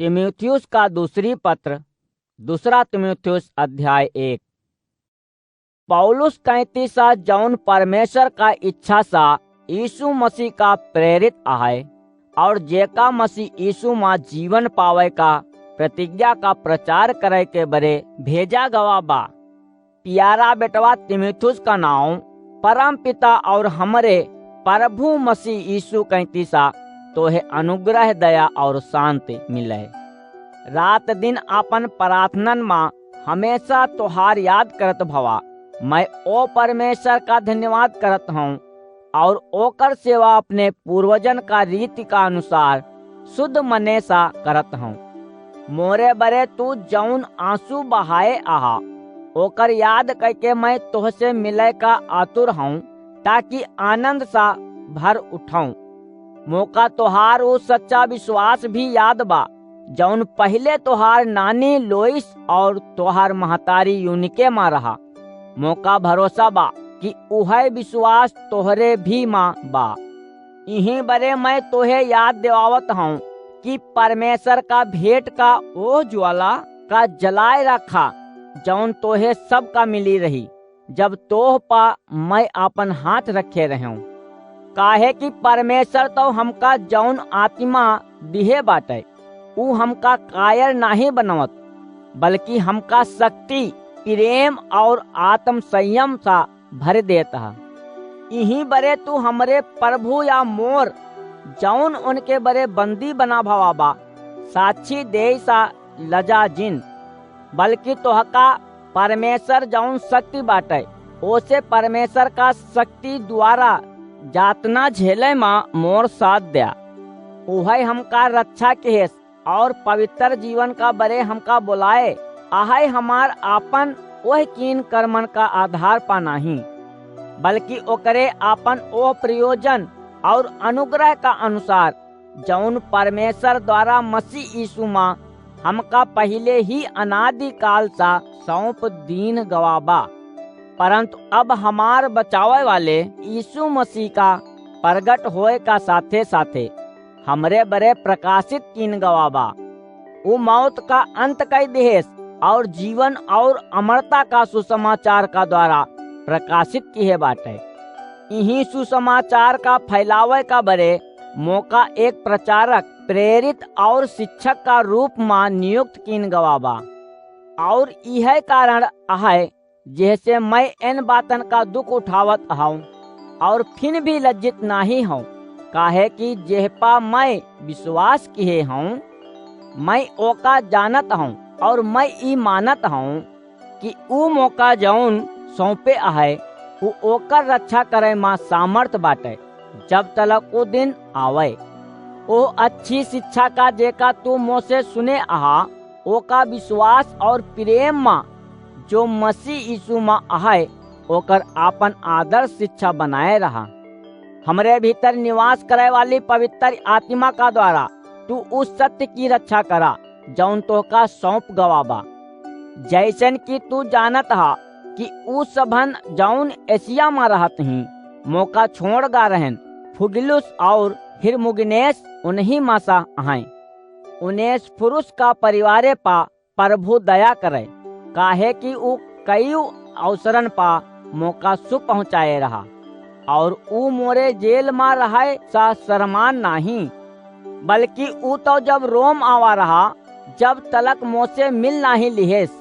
तीमुथियुस का दूसरी पत्र, दूसरा तीमुथियुस अध्याय 1। पौलुस कहती सा जौन परमेश्वर का इच्छा सा यीशु मसीह का प्रेरित आहे और जेका मसीह यीशु माँ जीवन पावे का प्रतिज्ञा का प्रचार करे के बरे भेजा गवा बा। प्यारा बेटवा तीमुथियुस का नाम परम पिता और हमरे प्रभु मसीह यीशु कहती सा तोहे अनुग्रह दया और शांति मिले। रात दिन अपन प्रार्थनन माँ हमेशा तोहार याद करत भवा। मैं ओ परमेश्वर का धन्यवाद करत हूँ और ओकर सेवा अपने पूर्वजन का रीति का अनुसार शुद्ध मने सा करत हूँ। मोरे बरे तू जौन आंसू बहाए आहा ओकर याद करके मैं तोहसे मिले का आतुर हूँ ताकि आनंद सा भर उठाऊं। मौका तोहार वो सच्चा विश्वास भी याद बा जौन पहले तोहार नानी लोइस और तोहार महतारी यूनिके माँ रहा। मौका भरोसा बा कि उहे विश्वास तोहरे भी माँ बा। यहीं बरे मैं तोहे याद दिवावत हूँ कि परमेश्वर का भेंट का वो ज्वाला का जलाए रखा जौन तोहे सब का मिली रही जब तोह पा मैं अपन हाथ रखे रहूं। काहे कि परमेश्वर तो हमका जौन आत्मा दिहे बाटे ऊ हमका कायर नहीं बनवत बल्कि हमका शक्ति प्रेम और आत्म संयम सा भर देता है। यहीं बरे तू हमरे प्रभु या मोर जौन उनके बरे बंदी बना भवा बा साक्षी दे सा लजा जिन बल्कि तोहका परमेश्वर जौन शक्ति बाटे ओसे परमेश्वर का शक्ति द्वारा जातना झेले माँ मोर साथ दिया। उहे हमका रक्षा के और पवित्र जीवन का बरे हमका बुलाए आहे हमार आपन वह कीन कर्मन का आधार पा नहीं बल्कि ओकरे आपन ओ प्रयोजन और अनुग्रह का अनुसार जौन परमेश्वर द्वारा मसीह यीशु माँ हमका पहले ही अनादि काल सा सौंप दीन गवाबा। परंतु अब हमार बचावे वाले यीशु मसीह का प्रगट होए का साथे साथे हमरे बरे प्रकाशित कीन गवाबा। वो मौत का अंत कई देश और जीवन और अमरता का सुसमाचार का द्वारा प्रकाशित किए बाटे। यही सुसमाचार का फैलावे का बरे मौका एक प्रचारक प्रेरित और शिक्षक का रूप में नियुक्त कीन गवाबा। और यह कारण है जैसे मैं इन बातन का दुख उठावत हूँ और फिर भी लज्जित नहीं हूँ। काहे कि जेहपा मैं विश्वास किए हूँ मैं ओका जानत हूँ और मैं ई मानत हूँ कि ऊ मौका जौन सौंपे है ऊ ओकर रक्षा करे माँ सामर्थ बाटे जब तलक वो दिन आवे। ओ अच्छी शिक्षा का जेका तू मोसे सुने आहा ओका विश्वास और प्रेम माँ जो मसीह यीशु माँ आहे ओकर आपन आदर्श शिक्षा बनाए रहा। हमरे भीतर निवास करे वाली पवित्र आत्मा का द्वारा तू उस सत्य की रक्षा करा जौन तो का सौंप गवाबा। जैसन कि तू जानत हा कि उ सबन जौन एशिया में रहत ही मौका छोड़ गा रहन फुगिलुस और हिरमुगिनेस उन्हीं मासा हैं। उनेस पुरुष का परिवारे पा प्रभु दया करे काहे कि ऊ कई अवसरन पा मौका सु पहुँचाए रहा और ऊ मोरे जेल में रहे सा शरमान नहीं बल्कि ऊ तो जब रोम आवा रहा जब तलक मोसे मिल नहीं लिहेस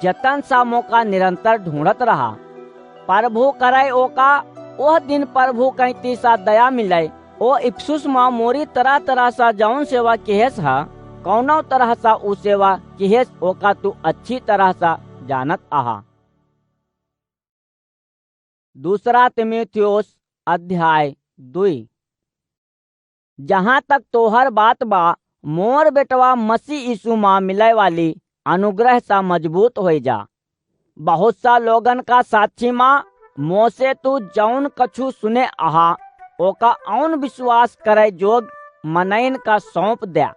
जतन सा मौका निरंतर ढूंढत रहा। प्रभु करे ओका ओह दिन प्रभु कहती सा दया मिले ओ इफ्सुस माँ मोरी तरह तरह सा जौन सेवा किहेस हा कौनो तरह सा उ सेवा किहेस ओका तू अच्छी तरह सा जानत आहा। दूसरा तीमुथियुस अध्याय 2। जहाँ तक तोहर बात बा मोर बेटवा मसीह यीशु माँ मिले वाली अनुग्रह सा मजबूत हो जा। बहुत सा लोगन का साक्षी माँ मोसे तू जौन कछु सुने आहा ओका औन विश्वास करे जोग मनैन का सौंप दिया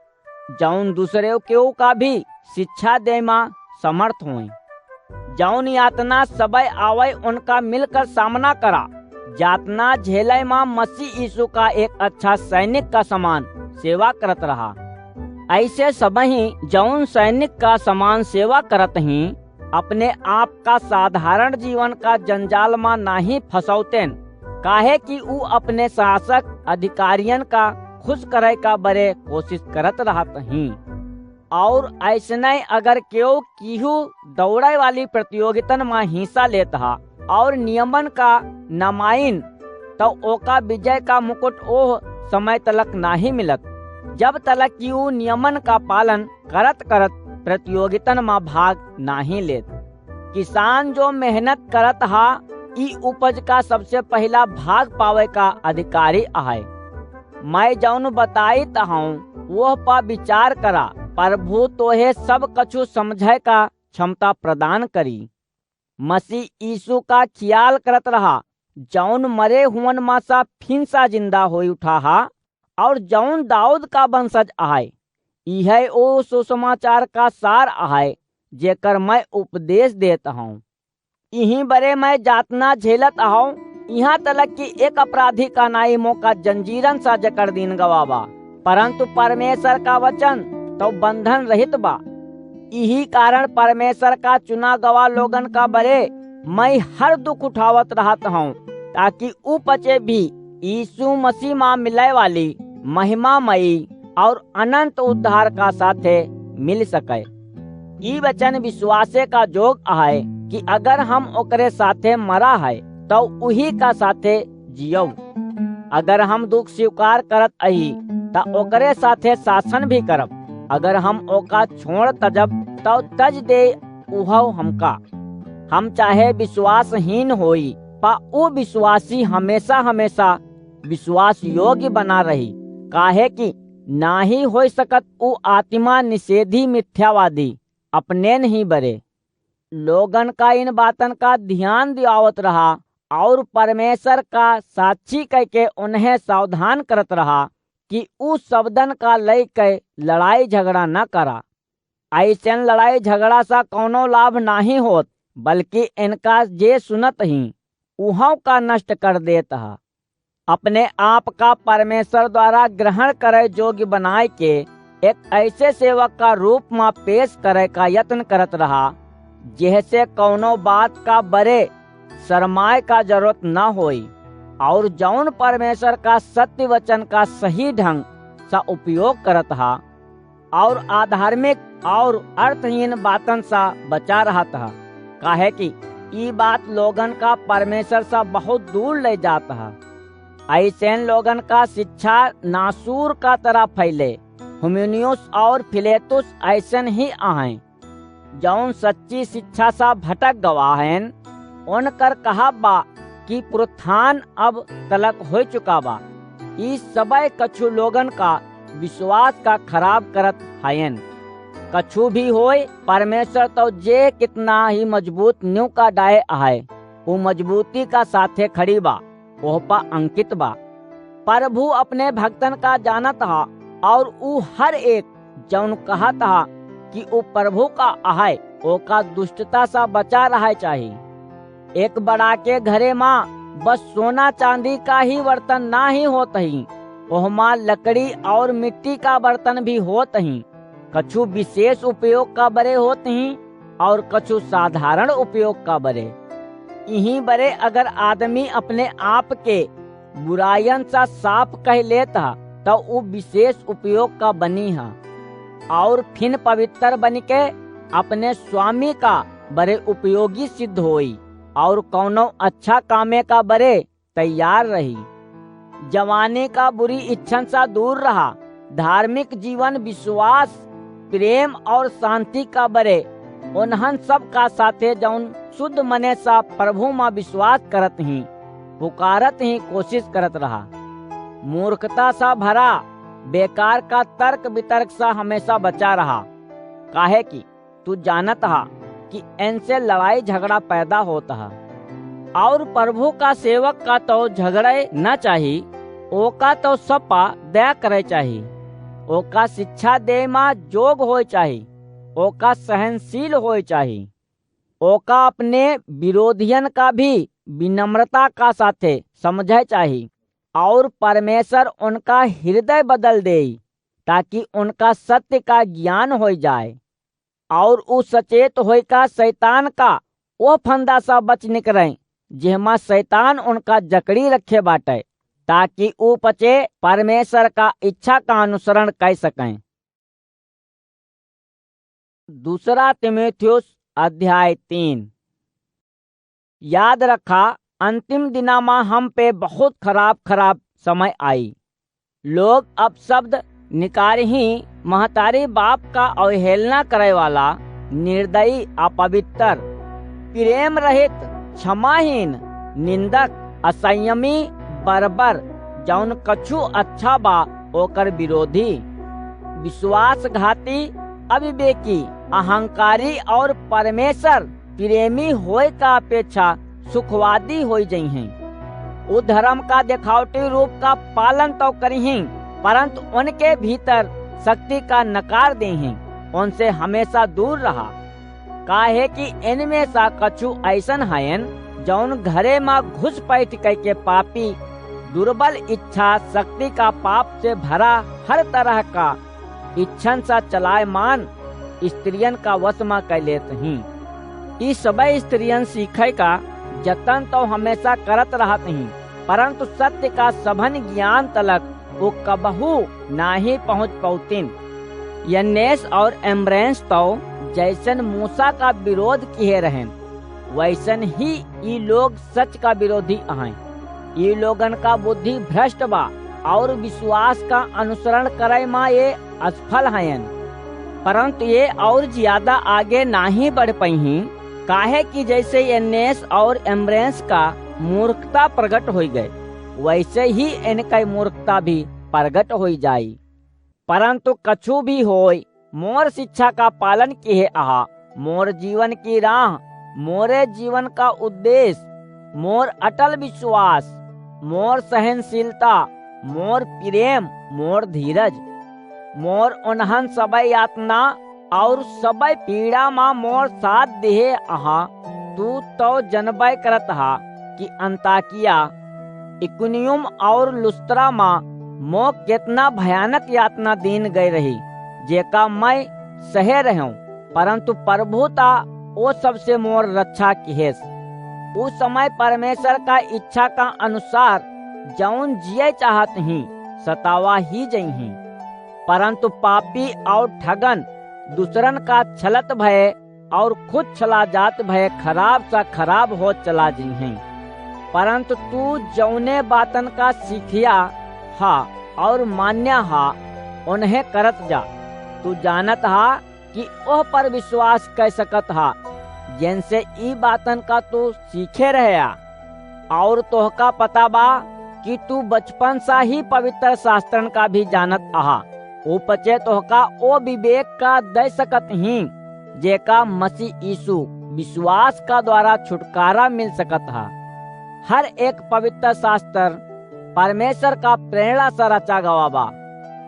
जौन दूसरे केहू का भी शिक्षा दे माँ समर्थ हुए। जौन यातना सबय आवे उनका मिलकर सामना करा। यातना झेले माँ मसीह यीशु का एक अच्छा सैनिक का समान सेवा करत रहा। ऐसे सबही जौन सैनिक का समान सेवा करत ही अपने आप का साधारण जीवन का जंजाल में नहीं फंसौतेन, काहे कि ऊ अपने शासक अधिकारियन का खुश करे का बड़े कोशिश करत रहत ही। और ऐसने अगर केहू कीहू दौड़े वाली प्रतियोगितन में हिस्सा लेता और नियमन का नमाइन, तो ओका विजय का मुकुट ओह समय तलक नहीं मिलत जब तलक कि ऊ नियमन का पालन करत करत प्रतियोगितन में भाग नहीं लेत। किसान जो मेहनत करत हा ई उपज का सबसे पहला भाग पावे का अधिकारी आहे। मैं जौन बताइत हूँ वह पर विचार करा, प्रभु तोहे सब कछु समझे का क्षमता प्रदान करी। मसीह यीशु का ख्याल करत रहा जौन मरे हुवन में सा फिर सा जिंदा हो उठा हा और जौन दाऊद का वंशज आहे। यह ओ सुसमाचार का सार आहे जेकर मैं उपदेश देता हूँ। यही बरे मैं जातना झेलत हूँ, यहाँ तलक कि एक अपराधी का नाई मौका जंजीरन सा जकर दिन गवाबा, परंतु परमेश्वर का वचन तो बंधन रहित बा। यही कारण परमेश्वर का चुना गवा लोगन का बरे मैं हर दुख उठावत रहता हूँ, ताकि ऊ पचे भी यीशु मसीह में मिले वाली महिमामयी और अनंत उद्धार का साथे मिल सके। ई वचन विश्वासे का जोग आहे कि अगर हम ओकरे साथे मरा है तो उही का साथे जियो। अगर हम दुख स्वीकार करत अही तो ओकरे साथे शासन भी करब। अगर हम ओका छोड़ तजब तो तज दे उहव हमका। हम चाहे विश्वासहीन होई पा ऊ विश्वासी हमेशा हमेशा विश्वास योग्य बना रही, काहे कि ना ही हो सकत ऊ आत्मा निषेधी मिथ्यावादी अपने नहीं बरे। लोगन का इन बातन का ध्यान दियावत रहा और परमेश्वर का साक्षी कह के उन्हें सावधान करत रहा कि ऊ शब्दन का लय के लड़ाई झगड़ा न करा। ऐसे लड़ाई झगड़ा सा कौनो लाभ नहीं होत, बल्कि इनका जे सुनत ही उहों का नष्ट कर देता है। अपने आप का परमेश्वर द्वारा ग्रहण करे योग्य बनाए के एक ऐसे सेवक का रूप में पेश करे का यत्न करत रहा, जैसे कौनो बात का बड़े शरमाए का जरूरत न होई और जौन परमेश्वर का सत्य वचन का सही ढंग सा उपयोग करत हा और अधार्मिक और अर्थहीन बातन सा बचा रहा था, काहे कि ई बात लोगन का परमेश्वर सा बहुत दूर ले जाता है। ऐसे लोगन का शिक्षा नासूर का तरह फैले। हुमिनियुस और फिलेतुस ऐसन ही आहें जौन सच्ची शिक्षा सा भटक गवा हैं। उनकर कहा बा कि पुरुत्थान अब तलक हो चुका बा। इस सबय कछु लोगन का विश्वास का खराब करत हयन। कछु भी होए, परमेश्वर तो जे कितना ही मजबूत न्यू का डाहे आहे वो मजबूती का साथे खड़ी बा, ओह पा अंकित बा। प्रभु अपने भक्तन का जानत हा और ऊ हर एक जौन कहा था कि वो प्रभु का आहे ओका दुष्टता सा बचा रहा चाहिए। एक बड़ा के घरे माँ बस सोना चांदी का ही बर्तन ना ही होत ही, ओहमा लकड़ी और मिट्टी का बर्तन भी होत ही। कछु विशेष उपयोग का बरे होत ही और कछु साधारण उपयोग का बरे। यही बरे अगर आदमी अपने आप के बुरायन सा साफ कह लेता तो वो विशेष उपयोग का बनी है और फिर पवित्र बन के अपने स्वामी का बड़े उपयोगी सिद्ध होई और कौनो अच्छा कामे का बड़े तैयार रही। जवानी का बुरी इच्छन सा दूर रहा। धार्मिक जीवन विश्वास प्रेम और शांति का बड़े उन्हन सब का साथे जौन शुद्ध मने सा प्रभु में विश्वास करत ही पुकारत ही कोशिश करत रहा। मूर्खता सा भरा बेकार का तर्क वितर्क सा हमेशा बचा रहा, काहे कि तू जानत हा कि इनसे लड़ाई झगड़ा पैदा होता है। और प्रभु का सेवक का तो झगड़े न चाहिए, ओका तो सपा दया करे चाहिए, ओका शिक्षा दे माँ जोग हो चाहिए, ओका सहनशील हो चाहिए, ओका अपने विरोधियन का भी विनम्रता का साथे समझे चाहिए और परमेश्वर उनका हृदय बदल दे ताकि उनका सत्य का ज्ञान हो जाए और उ सचेत होय का शैतान का वो फंदा सा बच निकले जेमा शैतान उनका जकड़ी रखे बाटे, ताकि उ पचे परमेश्वर का इच्छा का अनुसरण कर सकें। दूसरा तीमुथियुस अध्याय 3। याद रखा, अंतिम दिना में हम पे बहुत खराब समय आई। लोग अब शब्द निकार ही महतारी बाप का अवहेलना करे वाला, निर्दयी, अपवित्र, प्रेम रहित, क्षमाहीन, निंदक, असंयमी, बर्बर, जौन कछु अच्छा बा ओकर विरोधी, विश्वासघाती, अविवेकी, अहंकारी और परमेश्वर प्रेमी होय का अपेक्षा सुखवादी हो जाइ हैं। वो धर्म का दिखावटी रूप का पालन तो करी हैं, परंतु उनके भीतर शक्ति का नकार दे हैं। उनसे हमेशा दूर रहा, काहे कि इनमें सा कछु ऐसन हयन जौन घरे में घुस पैठ के पापी, दुर्बल इच्छा शक्ति का पाप से भरा हर तरह का इच्छन सा चलायमान स्त्रियन का वश में कर लेते हैं। इस सब स्त्रियन सीखे का जतन तो हमेशा करत रहत हैं, परंतु सत्य का सभन ज्ञान तलक वो कबहू नाही पहुँच पौतिन। यन्नेस और एम्ब्रेंस तो जैसन मूसा का विरोध किए रहे, वैसन ही ये लोग सच का विरोधी हैं। ये लोगन का बुद्धि भ्रष्ट बा और विश्वास का अनुसरण करे में ये असफल हैं, परंतु ये और ज्यादा आगे नहीं बढ़ पाई हैं, काहे कि जैसे यन्नेस और एम्ब्रेंस का मूर्खता प्रकट हो गए, वैसे ही इनका मूर्खता भी प्रकट हो जाई। परंतु कछु भी होय, मोर शिक्षा का पालन किए आहा, मोर जीवन की राह, मोरे जीवन का उद्देश्य, मोर अटल विश्वास, मोर सहनशीलता, मोर प्रेम, मोर धीरज, मोर उन्हन सबय यातना और सबय पीड़ा मा मोर साथ देहे आहा। तू तो जनबय करत हा कि अंताकिया, इकुनियुम और लुस्त्रा मा मो कितना भयानक यातना दीन गई रही, जेका मैं सहे रहूं, परंतु प्रभुता वो सबसे मोर रक्षा किहेस। उस समय परमेश्वर का इच्छा का अनुसार जौन जिये चाहत ही सतावा ही जई ही, परंतु पापी और ठगन दूसरन का छलत भय और खुद छला जात भय खराब सा खराब हो चला जी हैं। परंतु तू जौने बातन का सीखिया हा और मान्य हा, उन्हें करत जा। तू जानत हा कि ओह पर विश्वास कर सकत हा, जिनसे ई बातन का तू सीखे रहया। और तोहका पता बा कि तू बचपन सा ही पवित्र शास्त्रन का भी जानत आहा। ओ पचे तोहका ओ विवेक का दे सकत ही, जेका मसीह यीशु विश्वास का द्वारा छुटकारा मिल सकत हा। हर एक पवित्र शास्त्र परमेश्वर का प्रेरणा से रचा गवा बा।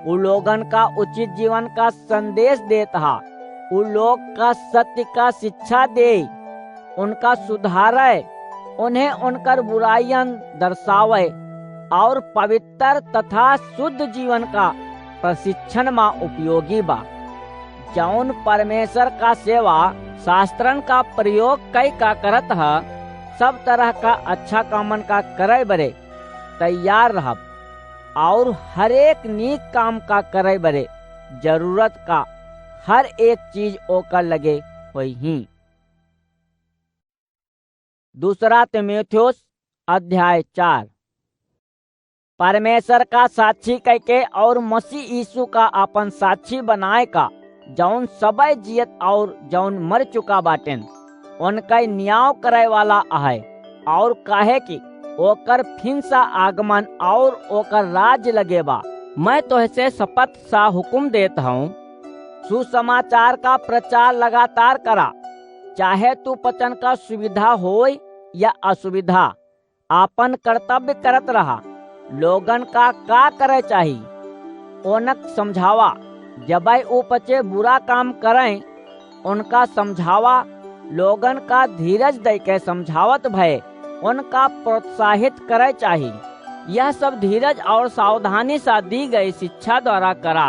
उ लोगन का उचित जीवन का संदेश देता हा। उ लोग का सत्य का शिक्षा दे, उनका सुधारे, उन्हें उनकर बुराइयन दर्शावे और पवित्र तथा शुद्ध जीवन का प्रशिक्षण में उपयोगी बा। जौन परमेश्वर का सेवा शास्त्रन का प्रयोग कई का करत है, सब तरह का अच्छा कामन का करे बरे तैयार रहब और हर एक नीक काम का करे बरे जरूरत का हर एक चीज ओकर लगे हुई ही। दूसरा तीमुथियुस अध्याय 4। परमेश्वर का साक्षी कहके और मसीह यीशु का अपन साक्षी बनाए का, जौन सबय जियत और जौन मर चुका बाटेन, उनका न्याय करे वाला है। और काहे कि ओकर फिन सा आगमन और ओकर राज लगे बा। मैं तोहसे शपथ सा हुक्म देता हूँ, सुसमाचार का प्रचार लगातार करा, चाहे तू पचन का सुविधा होय या असुविधा, आपन कर्तव्य करत रहा। लोगन का करे चाहिए, ओनक समझावा। जब वो पचे बुरा काम करें, उनका समझावा। लोगन का धीरज दे के समझावत भय उनका प्रोत्साहित करे चाहिए। यह सब धीरज और सावधानी सा दी गई शिक्षा द्वारा करा,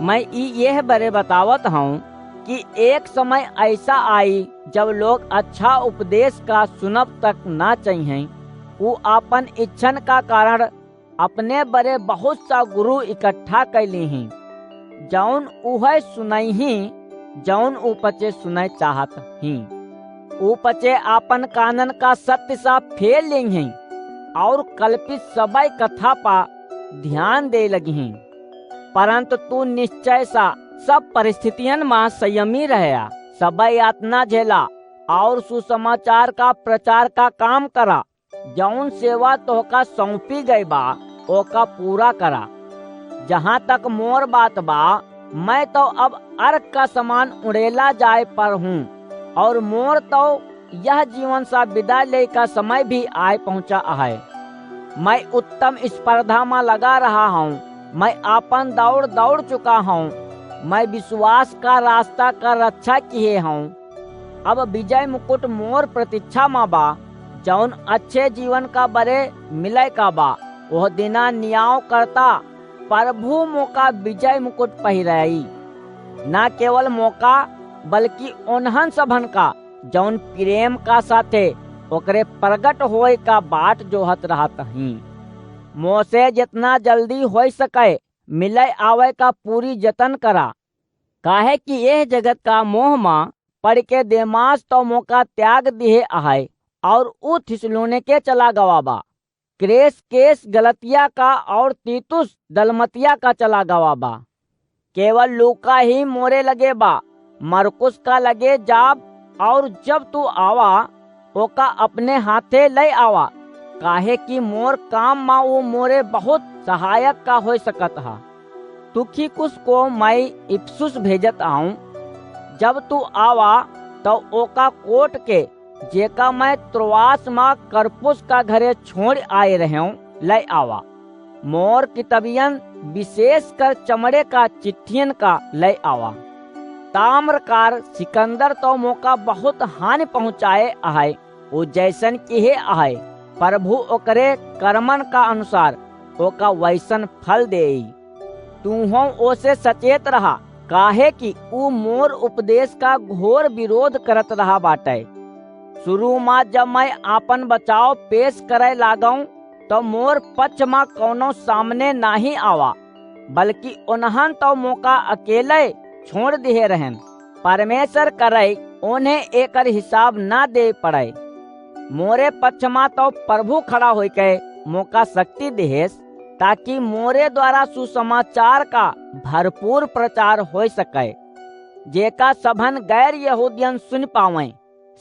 मैं यह बरे बतावत हूँ कि एक समय ऐसा आई जब लोग अच्छा उपदेश का सुनब तक ना चाहिए। वो अपन इच्छन का कारण अपने बड़े बहुत सा गुरु इकट्ठा कैली ही, जौन उहे सुनई ही जौन उपचे सुनय चाहत ही। उपचे आपन कानन का सत्य सा फेर लेंगे और कल्पित सबई कथा पा ध्यान दे लगी हैं। परंतु तू निश्चय सा सब परिस्थितियन में संयमी रहया, सबई यातना झेला और सुसमाचार का प्रचार का काम करा। जौन सेवा तोहका सौंपी गई बा ओका पूरा करा। जहाँ तक मोर बात बा, मैं तो अब अर्क का समान उड़ेला जाए पर हूँ और मोर तो यह जीवन सा विदा ले का समय भी आए पहुँचा है। मैं उत्तम स्पर्धा में लगा रहा हूँ, मैं आपन दौड़ दौड़ चुका हूँ, मैं विश्वास का रास्ता का रक्षा किए हूँ। अब विजय मुकुट मोर प्रतीक्षा में बा, जौन अच्छे जीवन का बरे मिले का बा। वह दिना न्याय करता प्रभु मौका विजय मुकुट पहिराई, न केवल मौका बल्कि उन्हन सबन का जौन प्रेम का साथे ओकरे प्रगट होए का बाट जोहत रहत ही। मोसे जितना जल्दी हो सके मिले आवे का पूरी जतन करा, काहे कि यह जगत का मोह मा पड़ के देमास तो मौका त्याग दिए आहे और उ थिसलुने के चला गवाबा। क्रेस केस गलतिया का और तीतुस दलमतिया का चला गवाबा। केवल लूका ही मोरे लगे बा, मरकुस का लगे जाब, और जब तू आवा ओका अपने हाथे ले आवा, काहे कि मोर काम मा वो मोरे बहुत सहायक का हो सकत हा। तुखिकुस को मैं इफ्सुस भेजत आऊं। जब तू आवा तो ओका कोट के जेका मैं त्रोआस मा करपुस का घरे छोड़ आए रहूं ले आवा। मोर कितबियन विशेष कर चमड़े का चिट्ठियन का ले आवा। ताम्रकार सिकंदर तो मौका बहुत हानि पहुँचाए आहे, वो जैसन किहे आहे, प्रभु ओकरे कर्मन का अनुसार ओका वैसन फल देई। तू हो ओसे सचेत रहा, काहे कि ऊ मोर उपदेश का घोर विरोध करत रहा बाटे। शुरू में जब मैं आपन बचाव पेश करे लागूं तो मोर पक्ष में कोनो सामने नहीं आवा, बल्कि उन्हन तो मौका अकेले छोड़ दिए रहन। परमेश्वर करे उन्हें एकर हिसाब ना दे पड़े। मोरे पक्ष में तो प्रभु खड़ा हो के मौका शक्ति देहेस, ताकि मोरे द्वारा सुसमाचार का भरपूर प्रचार हो सके, जेका सबन गैर यहूदियन सुन पावे।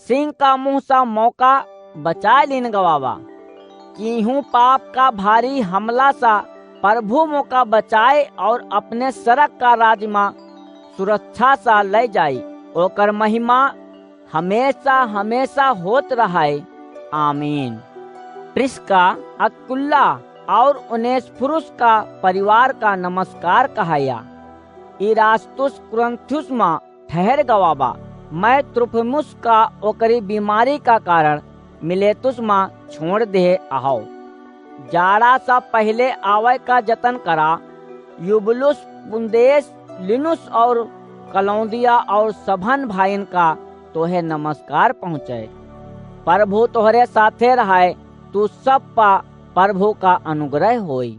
सिंह का मुंह सा मौका बचा लिन गवावा। किहूँ पाप का भारी हमला सा प्रभु मौका बचाए और अपने सड़क का राजमा सुरक्षा सा ले जाई। ओकर महिमा हमेशा हमेशा होत रहे। आमीन। प्रिस्का, अकुल्ला और उनेस्फुरुस का परिवार का नमस्कार कहाया। इरास्तुस कुरिन्थुस में ठहर गवाबा। मैं त्रुफिमुस का ओकरी बीमारी का कारण मिलेतुस में छोड़ दे आओ। जाड़ा सा पहले आवे का जतन करा। युबलुस, पुंदेस, लिनुस और कलौदिया और सबन भाईन का तोहे नमस्कार पहुँचे। प्रभु तोहरे साथे रहे, तू सब पा प्रभु का अनुग्रह होई।